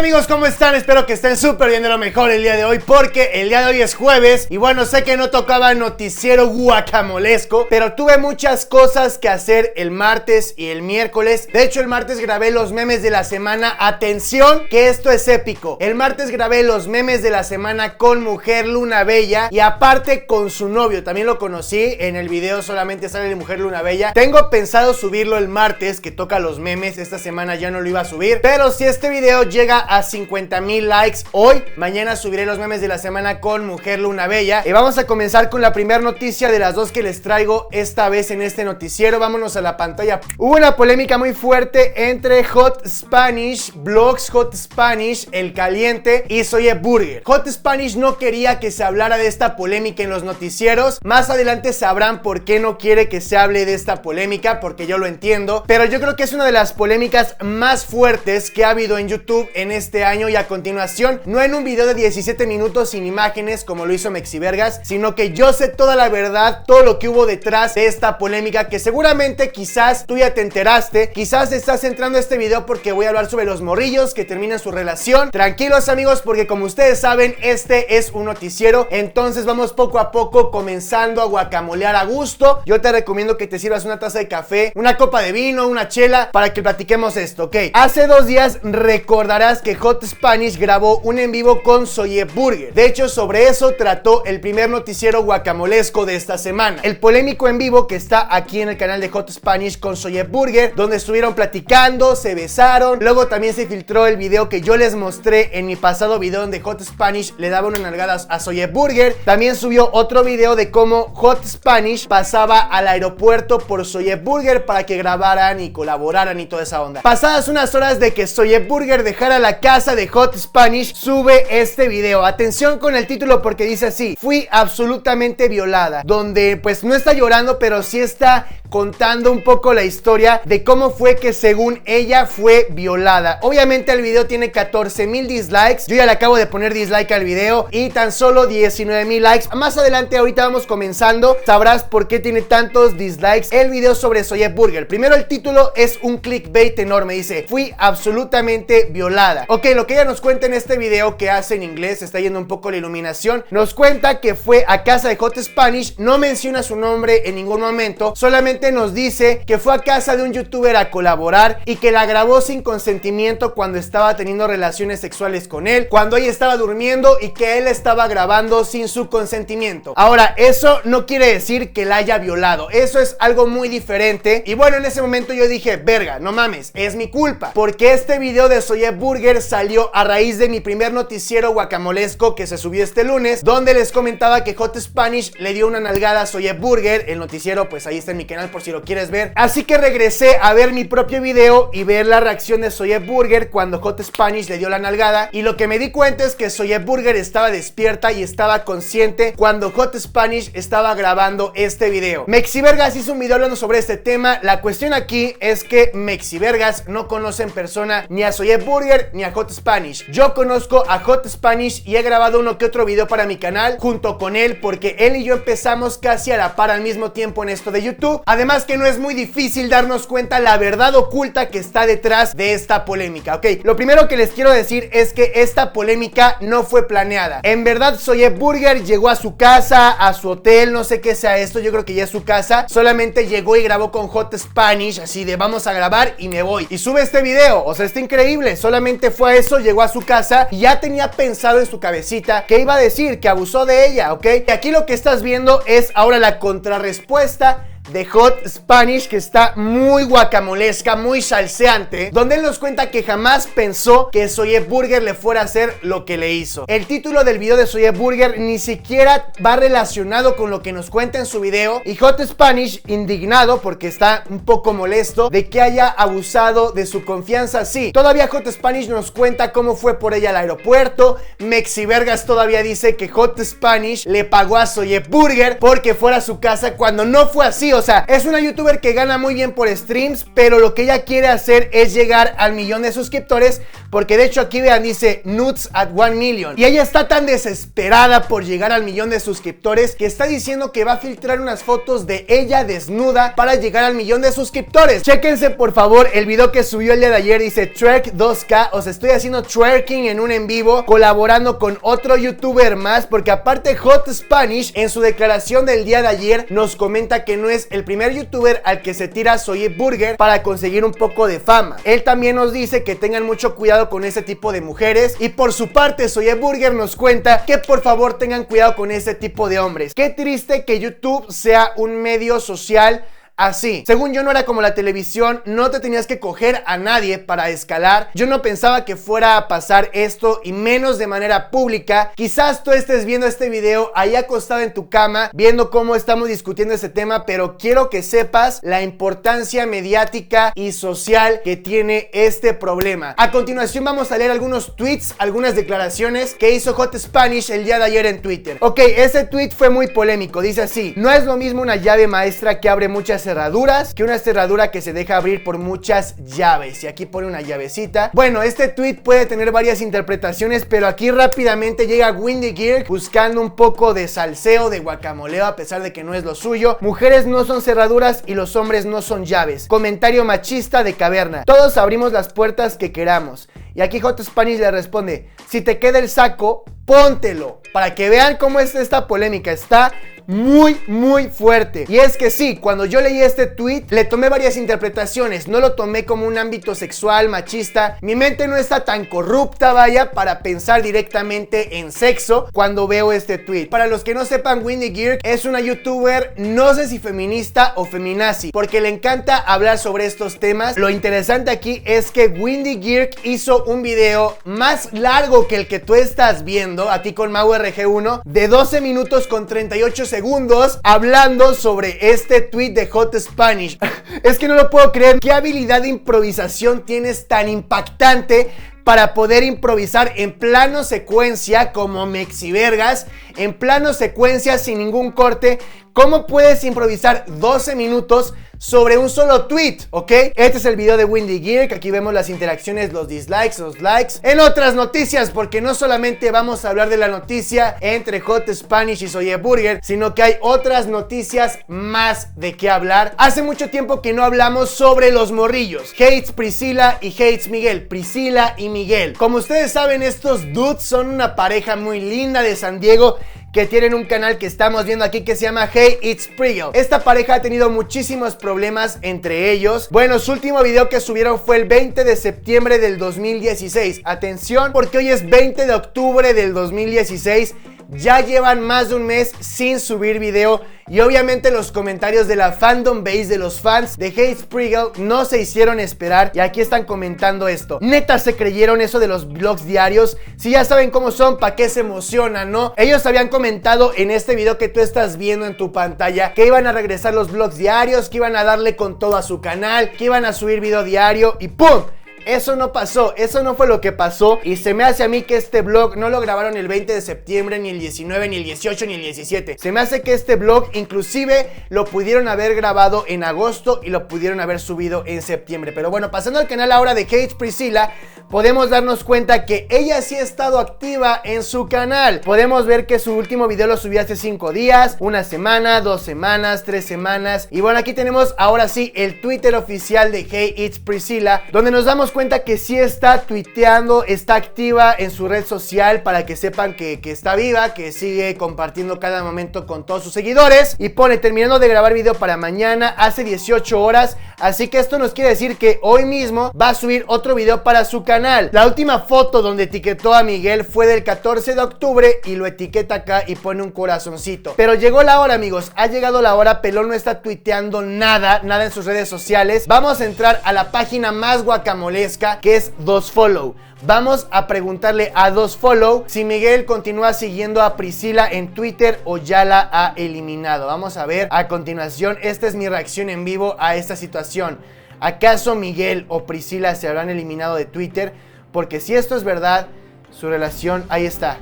amigos, ¿cómo están? Espero que estén súper bien, de lo mejor el día de hoy, porque el día de hoy es jueves. Y bueno, sé que no tocaba noticiero guacamolesco, pero tuve muchas cosas que hacer el martes y el miércoles. De hecho, el martes grabé los memes de la semana. Atención, que esto es épico. El martes grabé los memes de la semana con Mujer Luna Bella, y aparte con su novio. También lo conocí, en el video solamente sale de Mujer Luna Bella. Tengo pensado subirlo el martes, que toca los memes. Esta semana ya no lo iba a subir, pero si este video llega a 50,000 likes hoy, mañana subiré los memes de la semana con Mujer Luna Bella. Y vamos a comenzar con la primera noticia de las dos que les traigo esta vez en este noticiero. Vámonos a la pantalla. Hubo una polémica muy fuerte entre Hot Spanish, Blogs Hot Spanish, El Caliente y Zoe Burger. Hot Spanish no quería que se hablara de esta polémica en los noticieros. Más adelante sabrán por qué no quiere que se hable de esta polémica, porque yo lo entiendo, pero yo creo que es una de las polémicas más fuertes que ha habido en YouTube en este año. Y a continuación, no en un video de 17 minutos sin imágenes como lo hizo Mexivergas, sino que yo sé toda la verdad, todo lo que hubo detrás de esta polémica, que seguramente quizás tú ya te enteraste, quizás estás entrando a este video porque voy a hablar sobre los morrillos que terminan su relación. Tranquilos amigos, porque como ustedes saben, este es un noticiero, entonces vamos poco a poco comenzando a guacamolear a gusto. Yo te recomiendo que te sirvas una taza de café, una copa de vino, una chela, para que platiquemos esto, ¿ok? Hace 2 días recordarás que Hot Spanish grabó un en vivo con Zoe Burger. De hecho, sobre eso trató el primer noticiero guacamolesco de esta semana. El polémico en vivo que está aquí en el canal de Hot Spanish con Zoe Burger, donde estuvieron platicando, se besaron. Luego también se filtró el video que yo les mostré en mi pasado video, donde Hot Spanish le daba unas nalgadas a Zoe Burger. También subió otro video de cómo Hot Spanish pasaba al aeropuerto por Zoe Burger para que grabaran y colaboraran y toda esa onda. Pasadas unas horas de que Zoe Burger dejara la casa de Hot Spanish, sube este video. Atención con el título, porque dice así: fui absolutamente violada, donde pues no está llorando, pero sí está contando un poco la historia de cómo fue que según ella fue violada. Obviamente el video tiene 14,000 dislikes, yo ya le acabo de poner dislike al video, y tan solo 19,000 likes. Más adelante, ahorita vamos comenzando, sabrás por qué tiene tantos dislikes el video sobre Zoe Burger. Primero, el título es un clickbait enorme, dice: fui absolutamente violada. Ok, lo que ella nos cuenta en este video, que hace en inglés, está yendo un poco la iluminación, nos cuenta que fue a casa de Hot Spanish, no menciona su nombre en ningún momento, solamente nos dice que fue a casa de un youtuber a colaborar y que la grabó sin consentimiento cuando estaba teniendo relaciones sexuales con él, cuando ella estaba durmiendo, y que él estaba grabando sin su consentimiento. Ahora, eso no quiere decir que la haya violado, eso es algo muy diferente. Y bueno, en ese momento yo dije: verga, no mames, es mi culpa, porque este video de Zoe Burger salió a raíz de mi primer noticiero guacamolesco que se subió este lunes, donde les comentaba que Hot Spanish le dio una nalgada a Zoe Burger. El noticiero pues ahí está en mi canal por si lo quieres ver. Así que regresé a ver mi propio video y ver la reacción de Zoe Burger cuando Hot Spanish le dio la nalgada, y lo que me di cuenta es que Zoe Burger estaba despierta y estaba consciente cuando Hot Spanish estaba grabando este video. Mexivergas hizo un video hablando sobre este tema. La cuestión aquí es que Mexivergas no conoce en persona ni a Zoe Burger ni a Hot Spanish. Yo conozco a Hot Spanish y he grabado uno que otro video para mi canal junto con él, porque él y yo empezamos casi a la par al mismo tiempo en esto de YouTube. Además que no es muy difícil darnos cuenta la verdad oculta que está detrás de esta polémica, ¿ok? Lo primero que les quiero decir es que esta polémica no fue planeada. En verdad, Zoe Burger llegó a su casa, a su hotel, no sé qué sea esto, yo creo que ya es su casa. Solamente llegó y grabó con Hot Spanish, así de vamos a grabar y me voy, y sube este video. O sea, está increíble. Solamente fue a eso, llegó a su casa y ya tenía pensado en su cabecita que iba a decir que abusó de ella, ¿ok? Y aquí lo que estás viendo es ahora la contrarrespuesta de Hot Spanish, que está muy guacamolesca, muy salseante, donde él nos cuenta que jamás pensó que Zoe Burger le fuera a hacer lo que le hizo. El título del video de Zoe Burger ni siquiera va relacionado con lo que nos cuenta en su video, y Hot Spanish, indignado porque está un poco molesto de que haya abusado de su confianza. Sí, todavía Hot Spanish nos cuenta cómo fue por ella al aeropuerto. Mexivergas todavía dice que Hot Spanish le pagó a Zoe Burger porque fuera a su casa, cuando no fue así. O O sea, es una youtuber que gana muy bien por streams, pero lo que ella quiere hacer es llegar al 1,000,000 de suscriptores, porque de hecho aquí vean, dice nudes at 1,000,000. Y ella está tan desesperada por llegar al 1,000,000 de suscriptores que está diciendo que va a filtrar unas fotos de ella desnuda para llegar al 1,000,000 de suscriptores. Chéquense por favor el video que subió el día de ayer, dice twerk 2K, o sea, estoy haciendo twerking en un en vivo, colaborando con otro youtuber más, porque aparte Hot Spanish en su declaración del día de ayer nos comenta que no es el primer youtuber al que se tira Soye Burger para conseguir un poco de fama. Él también nos dice que tengan mucho cuidado con ese tipo de mujeres, y por su parte Soye Burger nos cuenta que por favor tengan cuidado con ese tipo de hombres. Qué triste que YouTube sea un medio social así. Según yo no era como la televisión, no te tenías que coger a nadie para escalar. Yo no pensaba que fuera a pasar esto, y menos de manera pública. Quizás tú estés viendo este video ahí acostado en tu cama, viendo cómo estamos discutiendo este tema, pero quiero que sepas la importancia mediática y social que tiene este problema. A continuación vamos a leer algunos tweets, algunas declaraciones que hizo Hot Spanish el día de ayer en Twitter. Ok, ese tweet fue muy polémico. Dice así: no es lo mismo una llave maestra que abre muchas cerraduras que una cerradura que se deja abrir por muchas llaves. Y aquí pone una llavecita. Bueno, este tweet puede tener varias interpretaciones, pero aquí rápidamente llega Windy Gear buscando un poco de salseo, de guacamoleo, a pesar de que no es lo suyo. Mujeres no son cerraduras y los hombres no son llaves. Comentario machista de Caverna: todos abrimos las puertas que queramos. Y aquí Hot Spanish le responde: si te queda el saco, póntelo. Para que vean cómo es esta polémica. Está muy fuerte. Y es que sí, cuando yo leí este tweet le tomé varias interpretaciones. No lo tomé como un ámbito sexual, machista. Mi mente no está tan corrupta, vaya, para pensar directamente en sexo cuando veo este tweet. Para los que no sepan, Windy Gear es una youtuber, no sé si feminista o feminazi, porque le encanta hablar sobre estos temas. Lo interesante aquí es que Windy Gear hizo un video más largo que el que tú estás viendo a ti con Mau RG1, de 12 minutos con 38 segundos, hablando sobre este tweet de Hot Spanish. Es que no lo puedo creer. ¿Qué habilidad de improvisación tienes tan impactante para poder improvisar en plano secuencia como Mexivergas? En plano secuencia sin ningún corte. ¿Cómo puedes improvisar 12 minutos sobre un solo tweet? ¿Ok? Este es el video de Windy Gear, que aquí vemos las interacciones, los dislikes, los likes. En otras noticias, porque no solamente vamos a hablar de la noticia entre Hot Spanish y Soye Burger, sino que hay otras noticias más de qué hablar. Hace mucho tiempo que no hablamos sobre los morrillos. Hates Priscila y Hates Miguel. Priscila y Miguel. Como ustedes saben, estos dudes son una pareja muy linda de San Diego, que tienen un canal que estamos viendo aquí que se llama Hey It's Prigel. Esta pareja ha tenido muchísimos problemas entre ellos. Bueno, su último video que subieron fue el 20 de septiembre del 2016. Atención, porque hoy es 20 de octubre del 2016. Ya llevan más de un mes sin subir video, y obviamente los comentarios de la fandom base, de los fans de Hey It's Prigel, no se hicieron esperar. Y aquí están comentando esto: neta se creyeron eso de los vlogs diarios. Si ya saben cómo son, ¿para qué se emocionan, no? Ellos habían comentado en este video que tú estás viendo en tu pantalla que iban a regresar los vlogs diarios, que iban a darle con todo a su canal, que iban a subir video diario, y ¡pum! Eso no pasó, eso no fue lo que pasó. Y se me hace a mí que este vlog no lo grabaron el 20 de septiembre, ni el 19, ni el 18, ni el 17. Se me hace que este vlog inclusive lo pudieron haber grabado en agosto y lo pudieron haber subido en septiembre. Pero bueno, pasando al canal ahora de Hates Priscila, podemos darnos cuenta que ella sí ha estado activa en su canal. Podemos ver que su último video lo subió hace 5 días, una semana, 2 semanas, 3 semanas. Y bueno, aquí tenemos ahora sí el Twitter oficial de Hey It's Priscila, donde nos damos cuenta que sí está tuiteando, está activa en su red social, para que sepan que está viva, que sigue compartiendo cada momento con todos sus seguidores. Y pone: terminando de grabar video para mañana, hace 18 horas. Así que esto nos quiere decir que hoy mismo va a subir otro video para su canal. La última foto donde etiquetó a Miguel fue del 14 de octubre y lo etiqueta acá y pone un corazoncito. Pero llegó la hora, amigos, ha llegado la hora. Pelón no está tuiteando nada en sus redes sociales. Vamos a entrar a la página más guacamole, que es 2Follow. Vamos a preguntarle a 2Follow si Miguel continúa siguiendo a Priscila en Twitter o ya la ha eliminado. Vamos a ver a continuación. Esta es mi reacción en vivo a esta situación. ¿Acaso Miguel o Priscila se habrán eliminado de Twitter? Porque si esto es verdad, su relación, ahí está,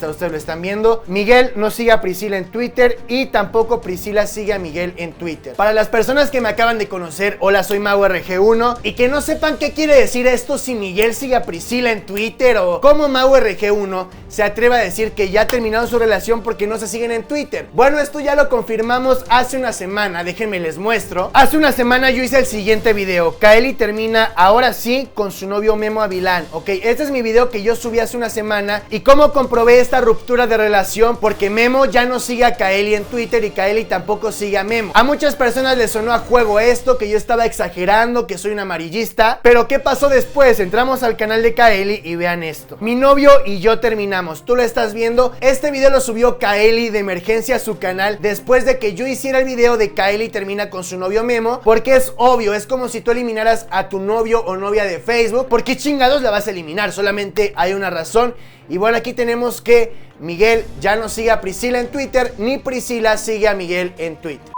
ustedes lo están viendo. Miguel no sigue a Priscila en Twitter y tampoco Priscila sigue a Miguel en Twitter. Para las personas que me acaban de conocer, hola, soy MauRG1 y que no sepan qué quiere decir esto si Miguel sigue a Priscila en Twitter o cómo MauRG1 se atreve a decir que ya terminaron su relación porque no se siguen en Twitter. Bueno, esto ya lo confirmamos hace una semana, déjenme les muestro. Hace una semana yo hice el siguiente video. Kaeli termina ahora sí con su novio Memo Avilán, ok, este es mi video que yo subí hace una semana y cómo comprobé esta ruptura de relación, porque Memo ya no sigue a Kaeli en Twitter y Kaeli tampoco sigue a Memo. A muchas personas les sonó a juego esto, que yo estaba exagerando, que soy un amarillista, pero ¿qué pasó después? Entramos al canal de Kaeli y vean esto. Mi novio y yo terminamos, tú lo estás viendo. Este video lo subió Kaeli de emergencia a su canal después de que yo hiciera el video de Kaeli termina con su novio Memo, porque es obvio, es como si tú eliminaras a tu novio o novia de Facebook. ¿Por qué chingados la vas a eliminar? Solamente hay una razón. Y bueno, aquí tenemos que Miguel ya no sigue a Priscila en Twitter, ni Priscila sigue a Miguel en Twitter.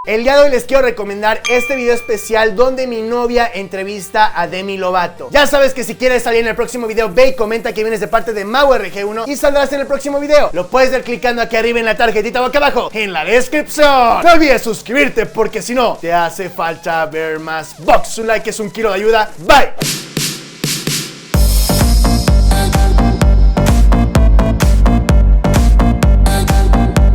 El día de hoy les quiero recomendar este video especial donde mi novia entrevista a Demi Lovato. Ya sabes que si quieres salir en el próximo video, ve y comenta que vienes de parte de MauRG1 y saldrás en el próximo video. Lo puedes ver clicando aquí arriba en la tarjetita o acá abajo en la descripción. No olvides suscribirte porque si no, te hace falta ver más box. Un like es un kilo de ayuda. Bye.